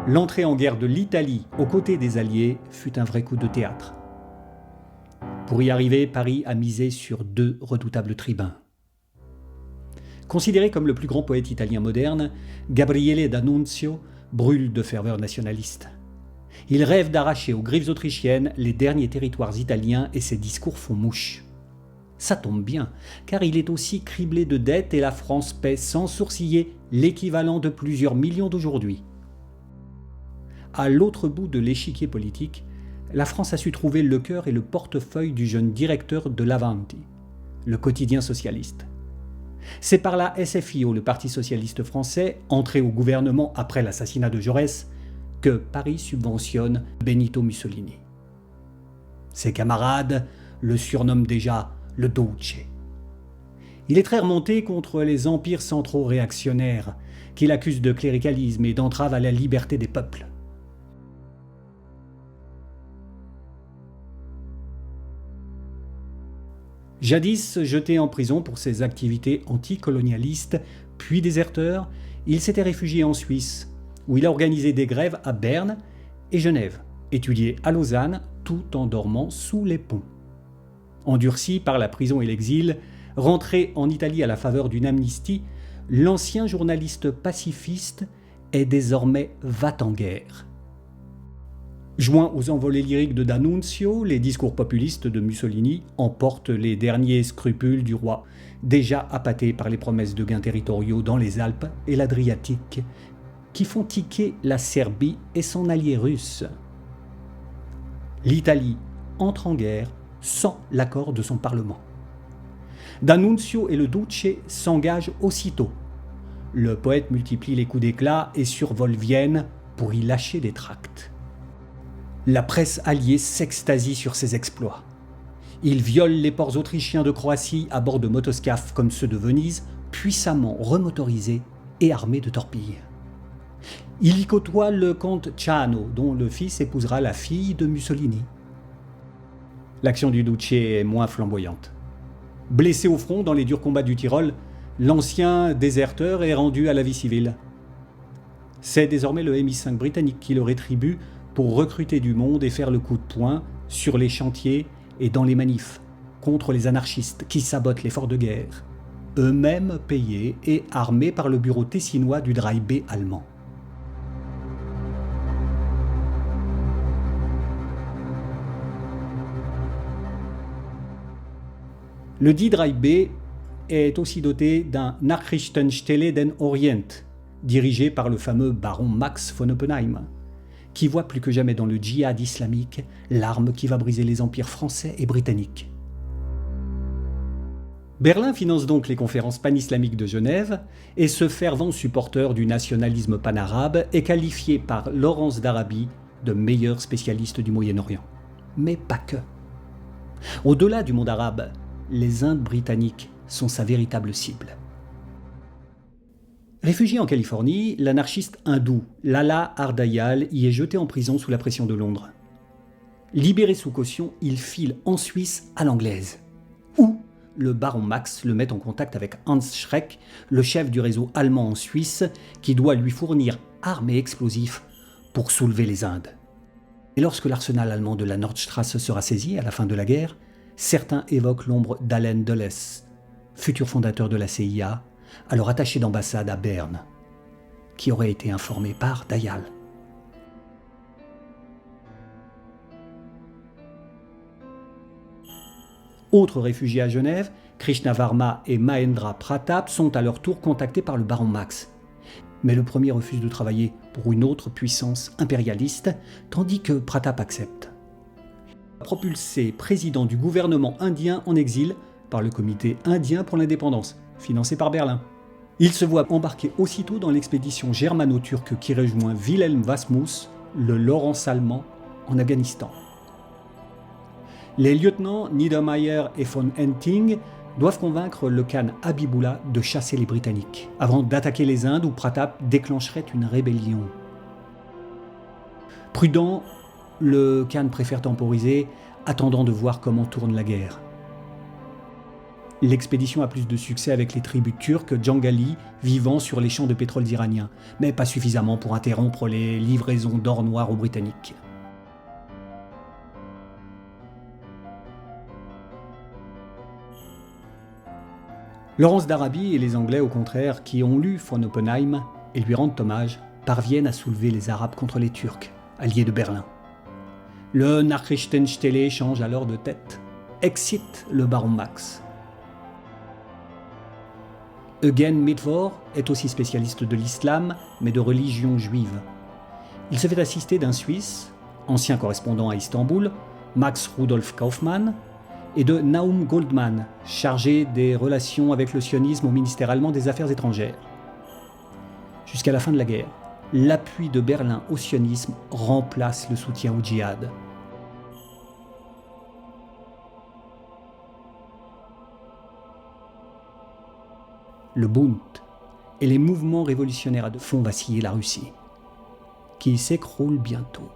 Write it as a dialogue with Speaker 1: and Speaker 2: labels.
Speaker 1: l'entrée en guerre de l'Italie aux côtés des Alliés fut un vrai coup de théâtre. Pour y arriver, Paris a misé sur 2 redoutables tribuns. Considéré comme le plus grand poète italien moderne, Gabriele D'Annunzio brûle de ferveur nationaliste. Il rêve d'arracher aux griffes autrichiennes les derniers territoires italiens et ses discours font mouche. Ça tombe bien, car il est aussi criblé de dettes et la France paie sans sourciller l'équivalent de plusieurs millions d'aujourd'hui. À l'autre bout de l'échiquier politique, la France a su trouver le cœur et le portefeuille du jeune directeur de l'Avanti, le quotidien socialiste. C'est par la SFIO, le Parti socialiste français, entré au gouvernement après l'assassinat de Jaurès, que Paris subventionne Benito Mussolini. Ses camarades le surnomment déjà le Duce. Il est très remonté contre les empires centraux réactionnaires, qu'il accuse de cléricalisme et d'entrave à la liberté des peuples. Jadis jeté en prison pour ses activités anticolonialistes, puis déserteur, il s'était réfugié en Suisse, où il a organisé des grèves à Berne et Genève, étudié à Lausanne, tout en dormant sous les ponts. Endurci par la prison et l'exil, rentré en Italie à la faveur d'une amnistie, l'ancien journaliste pacifiste est désormais va-t-en-guerre. Joint aux envolées lyriques de D'Annunzio, les discours populistes de Mussolini emportent les derniers scrupules du roi, déjà appâté par les promesses de gains territoriaux dans les Alpes et l'Adriatique, qui font tiquer la Serbie et son allié russe. L'Italie entre en guerre sans l'accord de son Parlement. D'Annunzio et le Duce s'engagent aussitôt. Le poète multiplie les coups d'éclat et survole Vienne pour y lâcher des tracts. La presse alliée s'extasie sur ses exploits. Il viole les ports autrichiens de Croatie à bord de motoscaphes comme ceux de Venise, puissamment remotorisés et armés de torpilles. Il y côtoie le comte Ciano, dont le fils épousera la fille de Mussolini. L'action du Duce est moins flamboyante. Blessé au front dans les durs combats du Tyrol, l'ancien déserteur est rendu à la vie civile. C'est désormais le MI5 britannique qui le rétribue pour recruter du monde et faire le coup de poing sur les chantiers et dans les manifs contre les anarchistes qui sabotent l'effort de guerre, eux-mêmes payés et armés par le bureau tessinois du Dry B allemand. Le dit Dry B est aussi doté d'un Nachrichtenstelle den Orient, dirigé par le fameux baron Max von Oppenheim, qui voit plus que jamais dans le djihad islamique l'arme qui va briser les empires français et britanniques. Berlin finance donc les conférences pan-islamiques de Genève et ce fervent supporter du nationalisme panarabe est qualifié par Laurence d'Arabie de meilleur spécialiste du Moyen-Orient. Mais pas que. Au-delà du monde arabe, les Indes britanniques sont sa véritable cible. Réfugié en Californie, l'anarchiste hindou Lala Hardayal y est jeté en prison sous la pression de Londres. Libéré sous caution, il file en Suisse à l'anglaise, où le baron Max le met en contact avec Hans Schreck, le chef du réseau allemand en Suisse, qui doit lui fournir armes et explosifs pour soulever les Indes. Et lorsque l'arsenal allemand de la Nordstrasse sera saisi à la fin de la guerre, certains évoquent l'ombre d'Allen Dulles, futur fondateur de la CIA, alors attaché d'ambassade à Berne, qui aurait été informé par Dayal. Autres réfugiés à Genève, Krishna Varma et Mahendra Pratap sont à leur tour contactés par le baron Max. Mais le premier refuse de travailler pour une autre puissance impérialiste, tandis que Pratap accepte. Propulsé président du gouvernement indien en exil par le Comité indien pour l'indépendance, financé par Berlin. Il se voit embarqué aussitôt dans l'expédition germano-turque qui rejoint Wilhelm Wasmus, le Laurens allemand, en Afghanistan. Les lieutenants Niedermayer et von Henting doivent convaincre le Khan Habibullah de chasser les Britanniques, avant d'attaquer les Indes où Pratap déclencherait une rébellion. Prudent, le Khan préfère temporiser, attendant de voir comment tourne la guerre. L'expédition a plus de succès avec les tribus turques djangali vivant sur les champs de pétrole iraniens, mais pas suffisamment pour interrompre les livraisons d'or noir aux Britanniques. Laurence d'Arabie et les Anglais, au contraire, qui ont lu von Oppenheim et lui rendent hommage, parviennent à soulever les Arabes contre les Turcs, alliés de Berlin. Le Nachrichtenstelle change alors de tête, excite le baron Max. Eugen Mitvor est aussi spécialiste de l'islam, mais de religion juive. Il se fait assister d'un Suisse, ancien correspondant à Istanbul, Max Rudolf Kaufmann, et de Naum Goldmann, chargé des relations avec le sionisme au ministère allemand des Affaires étrangères. Jusqu'à la fin de la guerre, l'appui de Berlin au sionisme remplace le soutien au djihad. Le Bund et les mouvements révolutionnaires font vaciller la Russie, qui s'écroule bientôt.